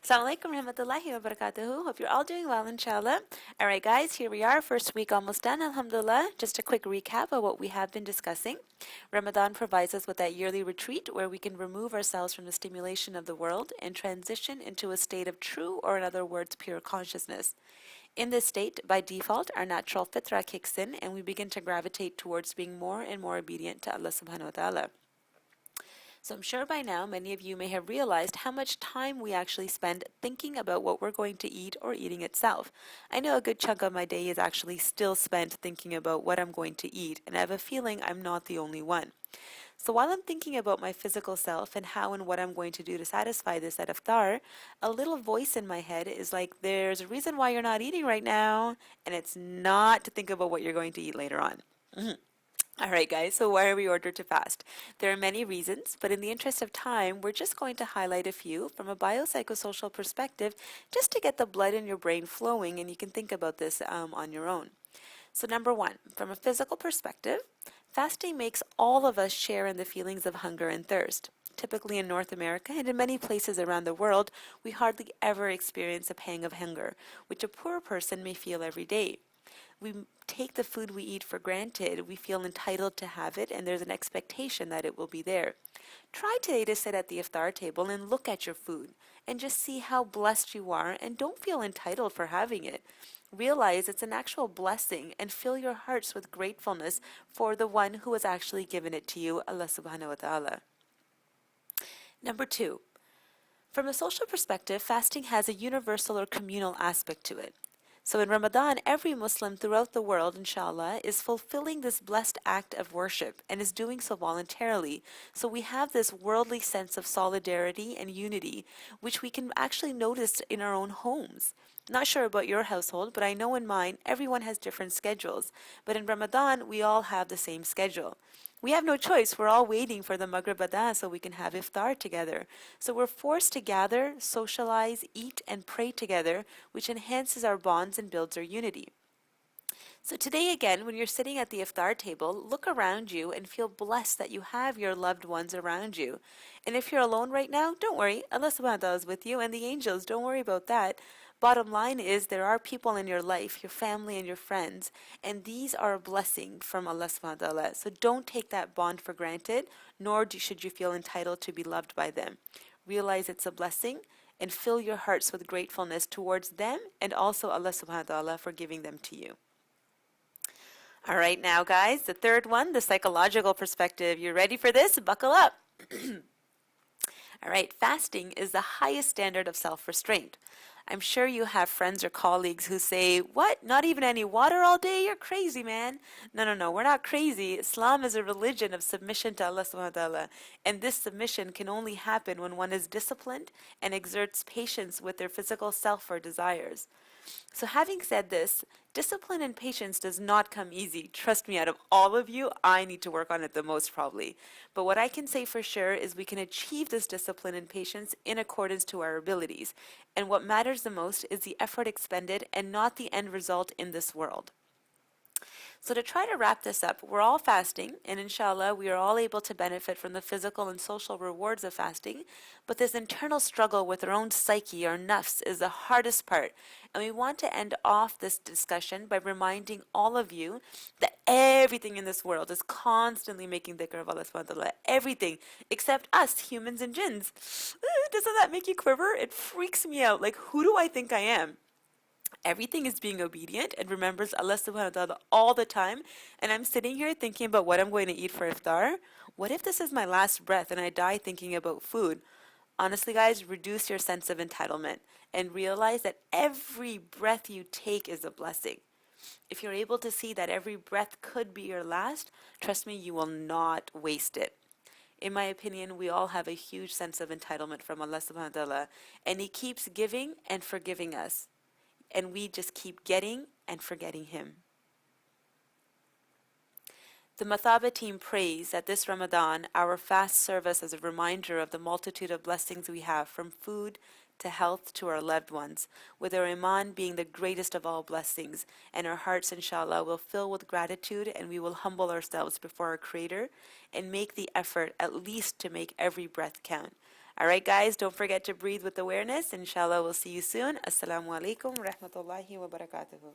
Assalamu alaikum warahmatullahi wabarakatuh. Hope you're all doing well, inshallah. Alright, guys, here we are. First week almost done, alhamdulillah. Just a quick recap of what we have been discussing. Ramadan provides us with that yearly retreat where we can remove ourselves from the stimulation of the world and transition into a state of true, or in other words, pure consciousness. In this state, by default, our natural fitrah kicks in and we begin to gravitate towards being more and more obedient to Allah subhanahu wa ta'ala. So I'm sure by now many of you may have realized how much time we actually spend thinking about what we're going to eat or eating itself. I know a good chunk of my day is actually still spent thinking about what I'm going to eat, and I have a feeling I'm not the only one. So while I'm thinking about my physical self and how and what I'm going to do to satisfy this at iftar, a little voice in my head is like, there's a reason why you're not eating right now, and it's not to think about what you're going to eat later on. Alright guys, so why are we ordered to fast? There are many reasons, but in the interest of time, we're just going to highlight a few from a biopsychosocial perspective just to get the blood in your brain flowing, and you can think about this on your own. So number one, from a physical perspective, fasting makes all of us share in the feelings of hunger and thirst. Typically in North America and in many places around the world, we hardly ever experience a pang of hunger, which a poor person may feel every day. We take the food we eat for granted, we feel entitled to have it, and there's an expectation that it will be there. Try today to sit at the iftar table and look at your food and just see how blessed you are, and don't feel entitled for having it. Realize it's an actual blessing and fill your hearts with gratefulness for the one who has actually given it to you, Allah subhanahu wa ta'ala. Number two, from a social perspective, fasting has a universal or communal aspect to it. So in Ramadan, every Muslim throughout the world, inshallah, is fulfilling this blessed act of worship and is doing so voluntarily. So we have this worldly sense of solidarity and unity, which we can actually notice in our own homes. Not sure about your household, but I know in mine, everyone has different schedules. But in Ramadan, we all have the same schedule. We have no choice. We're all waiting for the Maghrib Adhan so we can have iftar together. So we're forced to gather, socialize, eat, and pray together, which enhances our bonds and builds our unity. So today again, when you're sitting at the iftar table, look around you and feel blessed that you have your loved ones around you. And if you're alone right now, don't worry. Allah subhanahu wa ta'ala is with you, and the angels, don't worry about that. Bottom line is there are people in your life, your family and your friends, and these are a blessing from Allah subhanahu wa ta'ala. So don't take that bond for granted, nor should you feel entitled to be loved by them. Realize it's a blessing and fill your hearts with gratefulness towards them and also Allah subhanahu wa ta'ala for giving them to you. All right, now guys, the third one, the psychological perspective. You ready for this? Buckle up. All right, fasting is the highest standard of self-restraint. I'm sure you have friends or colleagues who say, what, not even any water all day? You're crazy, man. No, we're not crazy. Islam is a religion of submission to Allah subhanahu wa ta'ala. And this submission can only happen when one is disciplined and exerts patience with their physical self or desires. So having said this, discipline and patience does not come easy. Trust me, out of all of you, I need to work on it the most probably. But what I can say for sure is we can achieve this discipline and patience in accordance to our abilities. And what matters the most is the effort expended and not the end result in this world. So to try to wrap this up, we're all fasting, and inshallah we are all able to benefit from the physical and social rewards of fasting, but this internal struggle with our own psyche, our nafs, is the hardest part. And we want to end off this discussion by reminding all of you that everything in this world is constantly making dhikr of Allah subhanahu wa ta'ala. Everything, except us, humans and jinns. Doesn't that make you quiver? It freaks me out. Like, who do I think I am? Everything is being obedient and remembers Allah subhanahu wa ta'ala all the time, and I'm sitting here thinking about what I'm going to eat for iftar. What if this is my last breath and I die thinking about food? Honestly guys, reduce your sense of entitlement and realize that every breath you take is a blessing. If you're able to see that every breath could be your last, trust me, you will not waste it. In my opinion, we all have a huge sense of entitlement from Allah subhanahu wa ta'ala, and He keeps giving and forgiving us. And we just keep getting and forgetting Him. The Mathaba team prays that this Ramadan, our fast serve us as a reminder of the multitude of blessings we have, from food to health to our loved ones, with our iman being the greatest of all blessings, and our hearts, inshallah, will fill with gratitude, and we will humble ourselves before our Creator and make the effort at least to make every breath count. All right, guys, don't forget to breathe with awareness. Inshallah, we'll see you soon. Assalamu alaikum wa rahmatullahi wa barakatuhu.